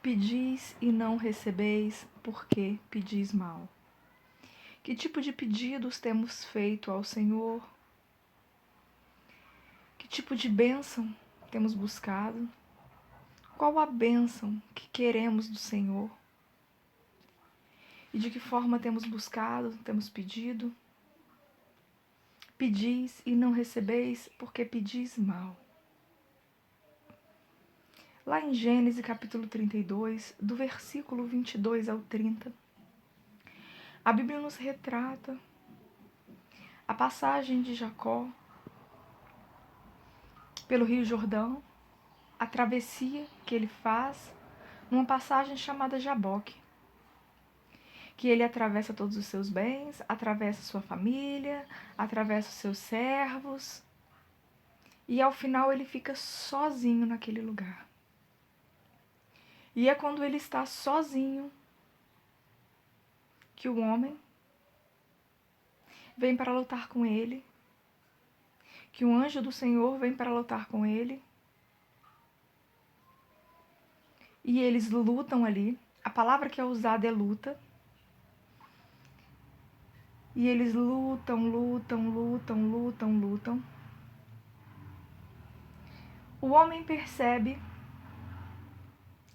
Pedis e não recebeis, porque pedis mal. Que tipo de pedidos temos feito ao Senhor? Que tipo de bênção temos buscado? Qual a bênção que queremos do Senhor? E de que forma temos buscado, temos pedido? Pedis e não recebeis, porque pedis mal. Lá em Gênesis capítulo 32, do versículo 22 ao 30, a Bíblia nos retrata a passagem de Jacó pelo Rio Jordão, a travessia que ele faz numa passagem chamada Jaboque, que ele atravessa todos os seus bens, atravessa sua família, atravessa os seus servos, e ao final ele fica sozinho naquele lugar. E é quando ele está sozinho que o homem vem para lutar com ele, que o anjo do Senhor vem para lutar com ele, e eles lutam ali. A palavra que é usada é luta. E eles lutam. O homem percebe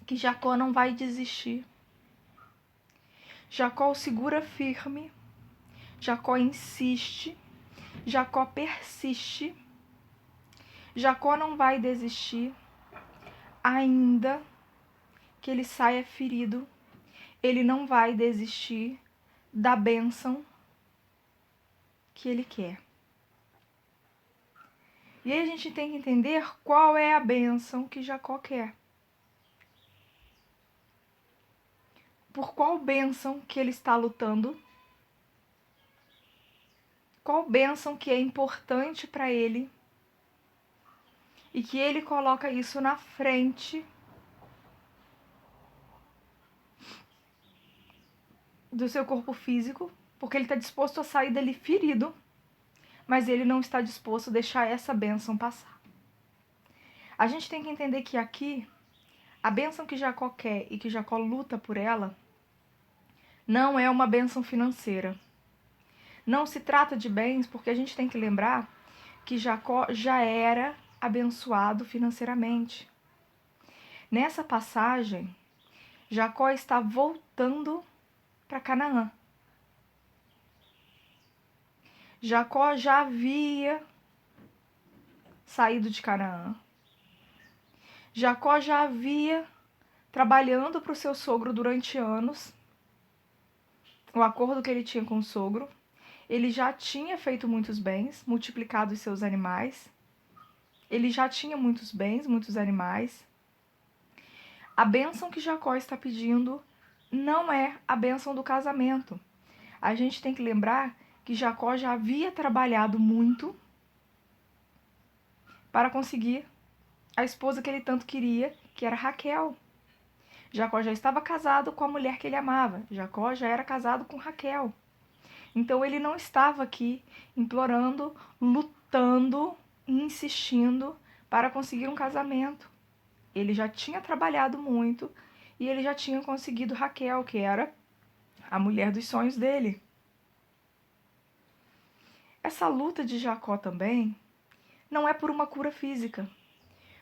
que Jacó não vai desistir. Jacó o segura firme. Jacó insiste. Jacó persiste. Jacó não vai desistir, ainda que ele saia ferido. Ele não vai desistir da bênção que ele quer. E aí a gente tem que entender qual é a bênção que Jacó quer. Por qual bênção que ele está lutando? Qual bênção que é importante para ele? E que ele coloca isso na frente do seu corpo físico, porque ele está disposto a sair dele ferido, mas ele não está disposto a deixar essa bênção passar. A gente tem que entender que aqui, a bênção que Jacó quer e que Jacó luta por ela, não é uma bênção financeira. Não se trata de bens, porque a gente tem que lembrar que Jacó já era abençoado financeiramente. Nessa passagem, Jacó está voltando para Canaã. Jacó já havia saído de Canaã. Jacó já havia trabalhando para o seu sogro durante anos. O acordo que ele tinha com o sogro. Ele já tinha feito muitos bens, multiplicado os seus animais. Ele já tinha muitos bens, muitos animais. A bênção que Jacó está pedindo não é a bênção do casamento. A gente tem que lembrar que Jacó já havia trabalhado muito para conseguir a esposa que ele tanto queria, que era Raquel. Jacó já estava casado com a mulher que ele amava. Jacó já era casado com Raquel. Então ele não estava aqui implorando, lutando, insistindo para conseguir um casamento. Ele já tinha trabalhado muito e ele já tinha conseguido Raquel, que era a mulher dos sonhos dele. Essa luta de Jacó também não é por uma cura física,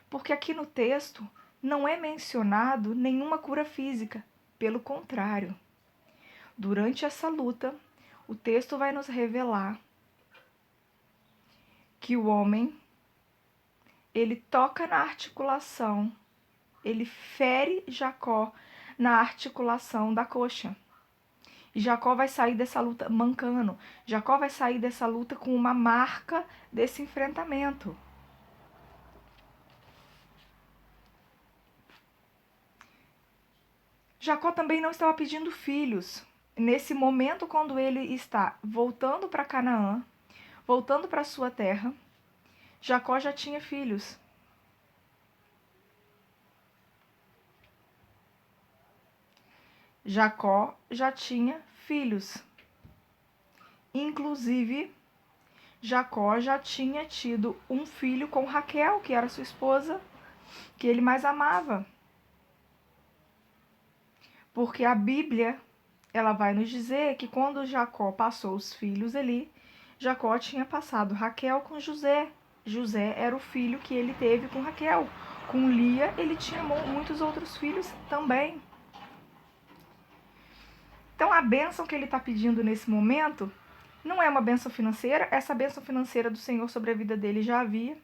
porque aqui no texto não é mencionado nenhuma cura física. Pelo contrário, durante essa luta, o texto vai nos revelar que o homem, ele toca na articulação, ele fere Jacó na articulação da coxa. E Jacó vai sair dessa luta mancando. Jacó vai sair dessa luta com uma marca desse enfrentamento. Jacó também não estava pedindo filhos. Nesse momento, quando ele está voltando para Canaã, voltando para sua terra, Jacó já tinha filhos. Jacó já tinha filhos. Inclusive, Jacó já tinha tido um filho com Raquel, que era sua esposa, que ele mais amava. Porque a Bíblia, ela vai nos dizer que quando Jacó passou os filhos ali, Jacó tinha passado Raquel com José. José era o filho que ele teve com Raquel. Com Lia, ele tinha muitos outros filhos também. Então, a bênção que ele está pedindo nesse momento não é uma bênção financeira. Essa bênção financeira do Senhor sobre a vida dele já havia.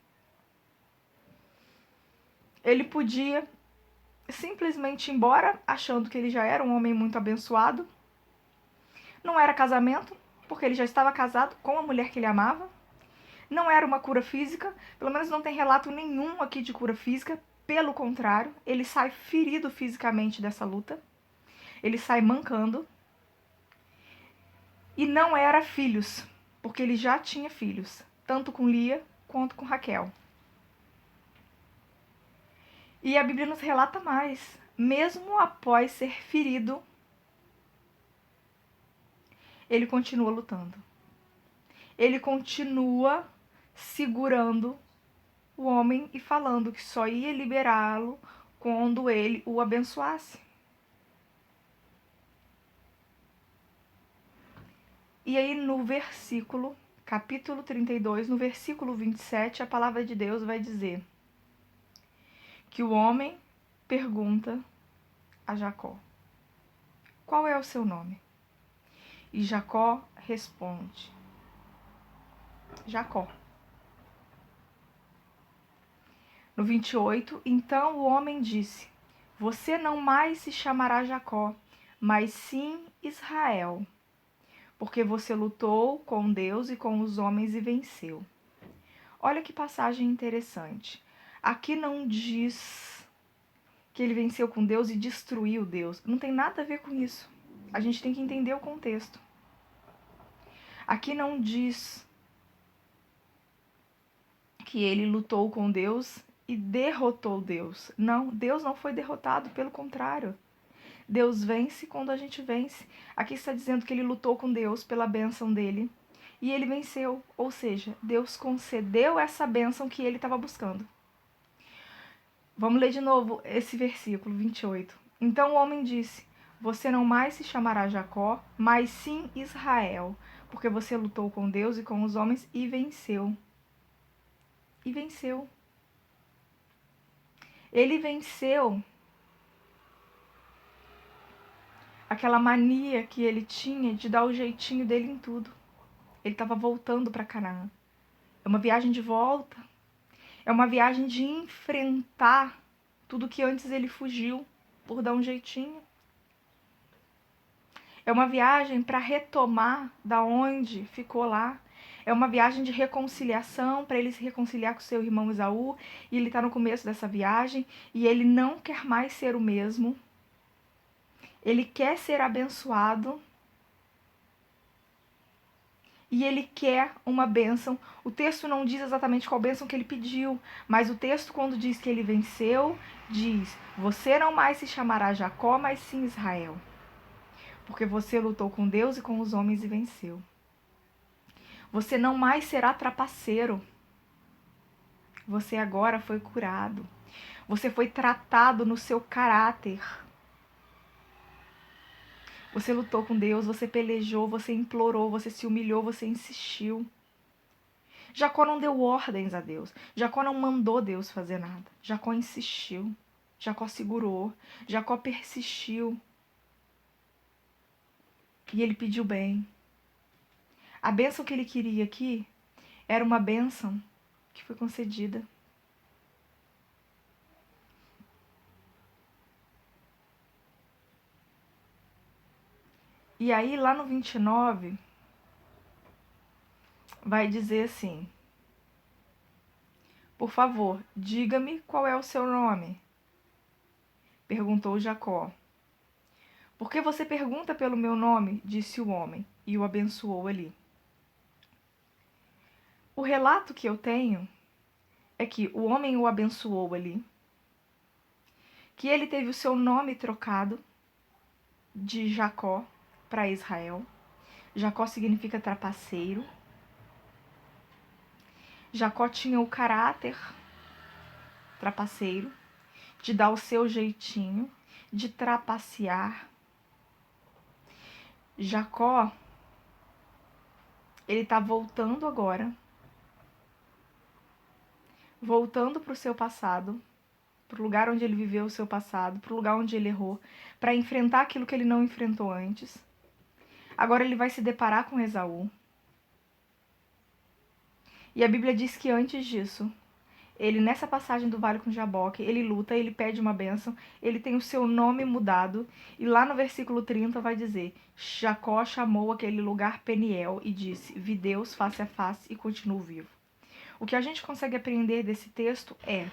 Ele podia simplesmente ir embora, achando que ele já era um homem muito abençoado. Não era casamento, porque ele já estava casado com a mulher que ele amava. Não era uma cura física, pelo menos não tem relato nenhum aqui de cura física. Pelo contrário, ele sai ferido fisicamente dessa luta. Ele sai mancando. E não era filhos, porque ele já tinha filhos, tanto com Lia quanto com Raquel. E a Bíblia nos relata mais. Mesmo após ser ferido, ele continua lutando. Ele continua segurando o homem e falando que só ia liberá-lo quando ele o abençoasse. E aí no versículo, capítulo 32, no versículo 27, a palavra de Deus vai dizer que o homem pergunta a Jacó: qual é o seu nome? E Jacó responde: Jacó. No 28, então o homem disse: você não mais se chamará Jacó, mas sim Israel, porque você lutou com Deus e com os homens e venceu. Olha que passagem interessante. Aqui não diz que ele venceu com Deus e destruiu Deus. Não tem nada a ver com isso. A gente tem que entender o contexto. Aqui não diz que ele lutou com Deus e derrotou Deus. Não, Deus não foi derrotado, pelo contrário. Deus vence quando a gente vence. Aqui está dizendo que ele lutou com Deus pela bênção dele e ele venceu. Ou seja, Deus concedeu essa bênção que ele estava buscando. Vamos ler de novo esse versículo 28. Então o homem disse: você não mais se chamará Jacó, mas sim Israel, porque você lutou com Deus e com os homens e venceu. E venceu. Ele venceu aquela mania que ele tinha de dar o jeitinho dele em tudo. Ele estava voltando para Canaã. É uma viagem de volta. É uma viagem de enfrentar tudo que antes ele fugiu por dar um jeitinho. É uma viagem para retomar da onde ficou lá. É uma viagem de reconciliação, para ele se reconciliar com seu irmão Esaú. E ele está no começo dessa viagem e ele não quer mais ser o mesmo. Ele quer ser abençoado. E ele quer uma bênção. O texto não diz exatamente qual bênção que ele pediu, mas o texto, quando diz que ele venceu, diz: você não mais se chamará Jacó, mas sim Israel, porque você lutou com Deus e com os homens e venceu. Você não mais será trapaceiro. Você agora foi curado. Você foi tratado no seu caráter. Você lutou com Deus, você pelejou, você implorou, você se humilhou, você insistiu. Jacó não deu ordens a Deus. Jacó não mandou Deus fazer nada. Jacó insistiu. Jacó segurou. Jacó persistiu. E ele pediu bem. A bênção que ele queria aqui era uma bênção que foi concedida. E aí, lá no 29, vai dizer assim: por favor, diga-me qual é o seu nome, perguntou Jacó. Por que você pergunta pelo meu nome? Disse o homem, e o abençoou ali. O relato que eu tenho é que o homem o abençoou ali, que ele teve o seu nome trocado de Jacó para Israel. Jacó significa trapaceiro. Jacó tinha o caráter trapaceiro, de dar o seu jeitinho, de trapacear. Jacó, ele tá voltando agora, voltando para o seu passado, para o lugar onde ele viveu o seu passado, para o lugar onde ele errou, para enfrentar aquilo que ele não enfrentou antes. Agora ele vai se deparar com Esaú. E a Bíblia diz que antes disso, ele, nessa passagem do vale com Jaboque, ele luta, ele pede uma bênção, ele tem o seu nome mudado, e lá no versículo 30 vai dizer: Jacó chamou aquele lugar Peniel e disse: vi Deus face a face e continuo vivo. O que a gente consegue aprender desse texto é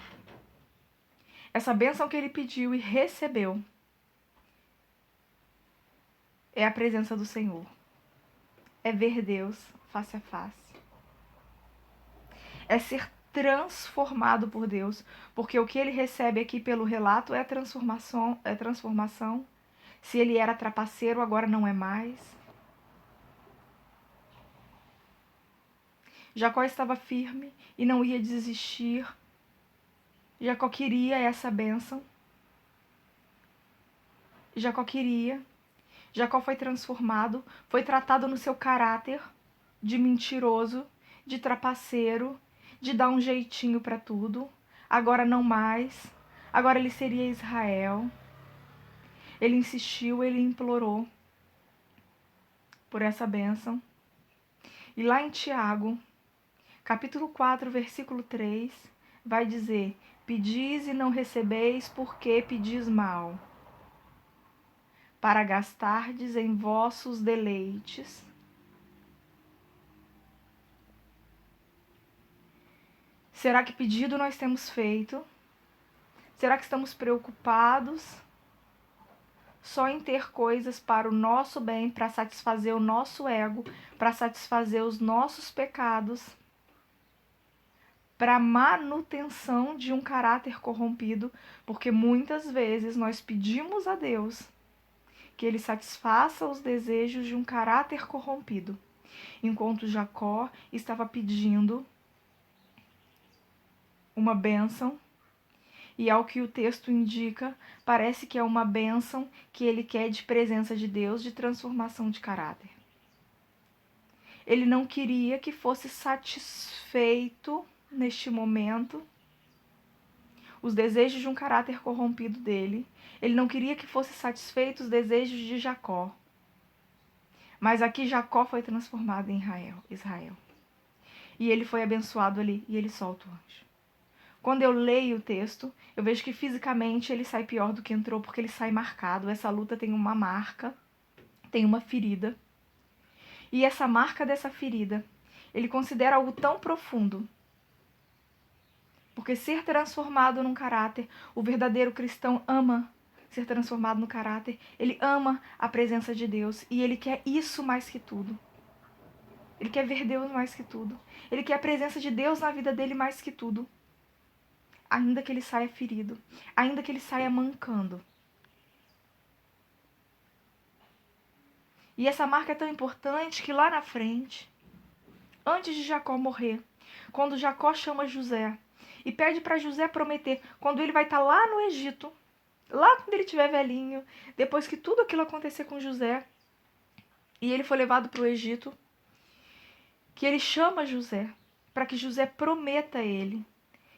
essa bênção que ele pediu e recebeu é a presença do Senhor. É ver Deus face a face. É ser transformado por Deus, porque o que ele recebe aqui pelo relato é transformação. Se ele era trapaceiro, agora não é mais. Jacó estava firme e não ia desistir. Jacó queria essa bênção. Jacó queria. Jacó foi transformado, foi tratado no seu caráter de mentiroso, de trapaceiro, de dar um jeitinho para tudo. Agora não mais. Agora ele seria Israel. Ele insistiu, ele implorou por essa bênção. E lá em Tiago, capítulo 4, versículo 3, vai dizer: pedis e não recebeis, porque pedis mal, para gastardes em vossos deleites. Será que pedido nós temos feito? Será que estamos preocupados só em ter coisas para o nosso bem, para satisfazer o nosso ego, para satisfazer os nossos pecados, para manutenção de um caráter corrompido? Porque muitas vezes nós pedimos a Deus que ele satisfaça os desejos de um caráter corrompido, enquanto Jacó estava pedindo uma bênção, e ao que o texto indica, parece que é uma bênção que ele quer de presença de Deus, de transformação de caráter. Ele não queria que fosse satisfeito neste momento os desejos de um caráter corrompido dele. Ele não queria que fosse satisfeito os desejos de Jacó. Mas aqui Jacó foi transformado em Israel. E ele foi abençoado ali, e ele solta o anjo. Quando eu leio o texto, eu vejo que fisicamente ele sai pior do que entrou, porque ele sai marcado. Essa luta tem uma marca, tem uma ferida. E essa marca dessa ferida, ele considera algo tão profundo. Porque ser transformado num caráter, o verdadeiro cristão ama ser transformado no caráter. Ele ama a presença de Deus e ele quer isso mais que tudo. Ele quer ver Deus mais que tudo. Ele quer a presença de Deus na vida dele mais que tudo. Ainda que ele saia ferido, ainda que ele saia mancando. E essa marca é tão importante que lá na frente, antes de Jacó morrer, quando Jacó chama José e pede para José prometer, quando ele vai estar lá no Egito, lá quando ele estiver velhinho, depois que tudo aquilo acontecer com José, e ele foi levado para o Egito, que ele chama José, para que José prometa a ele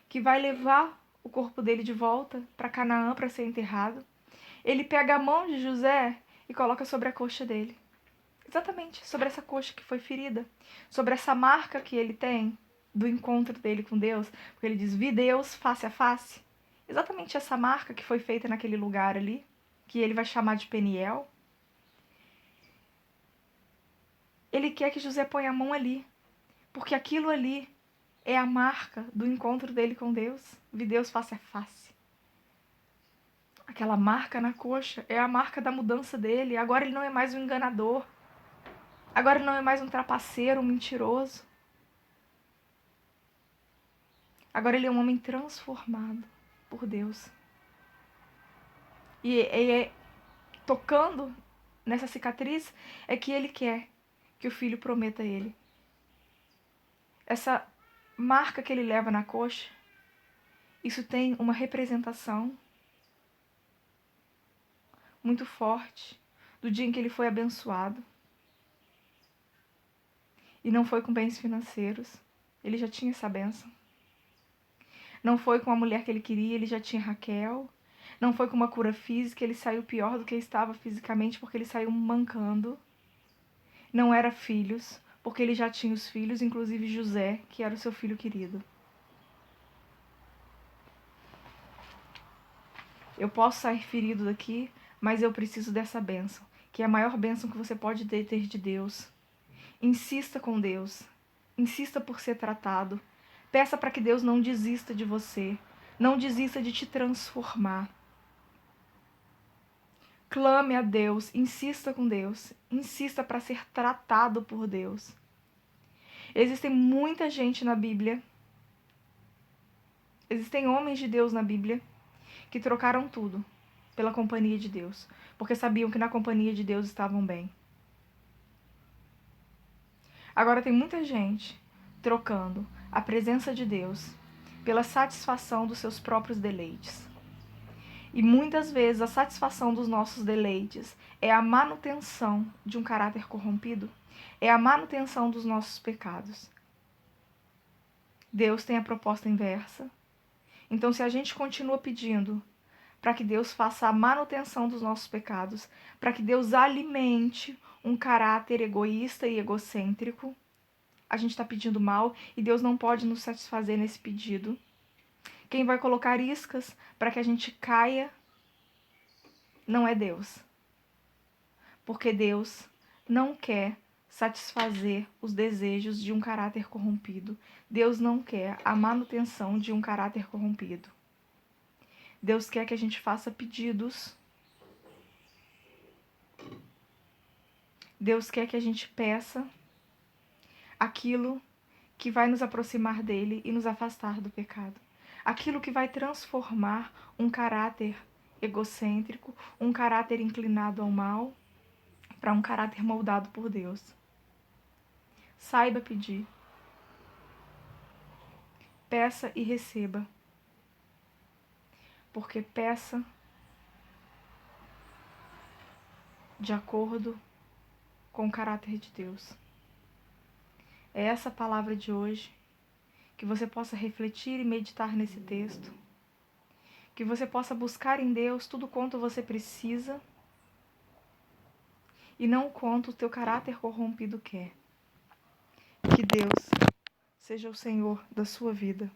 que vai levar o corpo dele de volta para Canaã para ser enterrado. Ele pega a mão de José e coloca sobre a coxa dele. Exatamente, sobre essa coxa que foi ferida, sobre essa marca que ele tem do encontro dele com Deus, porque ele diz: vi Deus face a face. Exatamente essa marca que foi feita naquele lugar ali, que ele vai chamar de Peniel. Ele quer que José ponha a mão ali, porque aquilo ali é a marca do encontro dele com Deus. Vi Deus face a face. Aquela marca na coxa é a marca da mudança dele. Agora ele não é mais um enganador. Agora ele não é mais um trapaceiro, um mentiroso. Agora ele é um homem transformado por Deus. E é tocando nessa cicatriz é que ele quer que o filho prometa a ele. Essa marca que ele leva na coxa, isso tem uma representação muito forte do dia em que ele foi abençoado. E não foi com bens financeiros. Ele já tinha essa bênção. Não foi com a mulher que ele queria, ele já tinha Raquel. Não foi com uma cura física, ele saiu pior do que estava fisicamente, porque ele saiu mancando. Não era filhos, porque ele já tinha os filhos, inclusive José, que era o seu filho querido. Eu posso sair ferido daqui, mas eu preciso dessa bênção, que é a maior bênção que você pode ter de Deus. Insista com Deus. Insista por ser tratado. Peça para que Deus não desista de você. Não desista de te transformar. Clame a Deus. Insista com Deus. Insista para ser tratado por Deus. Existem muita gente na Bíblia. Existem homens de Deus na Bíblia que trocaram tudo pela companhia de Deus, porque sabiam que na companhia de Deus estavam bem. Agora tem muita gente trocando a presença de Deus pela satisfação dos seus próprios deleites. E muitas vezes a satisfação dos nossos deleites é a manutenção de um caráter corrompido, é a manutenção dos nossos pecados. Deus tem a proposta inversa. Então, se a gente continua pedindo para que Deus faça a manutenção dos nossos pecados, para que Deus alimente um caráter egoísta e egocêntrico, a gente está pedindo mal e Deus não pode nos satisfazer nesse pedido. Quem vai colocar iscas para que a gente caia não é Deus. Porque Deus não quer satisfazer os desejos de um caráter corrompido. Deus não quer a manutenção de um caráter corrompido. Deus quer que a gente faça pedidos. Deus quer que a gente peça aquilo que vai nos aproximar dele e nos afastar do pecado. Aquilo que vai transformar um caráter egocêntrico, um caráter inclinado ao mal, para um caráter moldado por Deus. Saiba pedir. Peça e receba. Porque peça de acordo com o caráter de Deus. É essa palavra de hoje, que você possa refletir e meditar nesse texto, que você possa buscar em Deus tudo quanto você precisa e não quanto o teu caráter corrompido quer. Que Deus seja o Senhor da sua vida.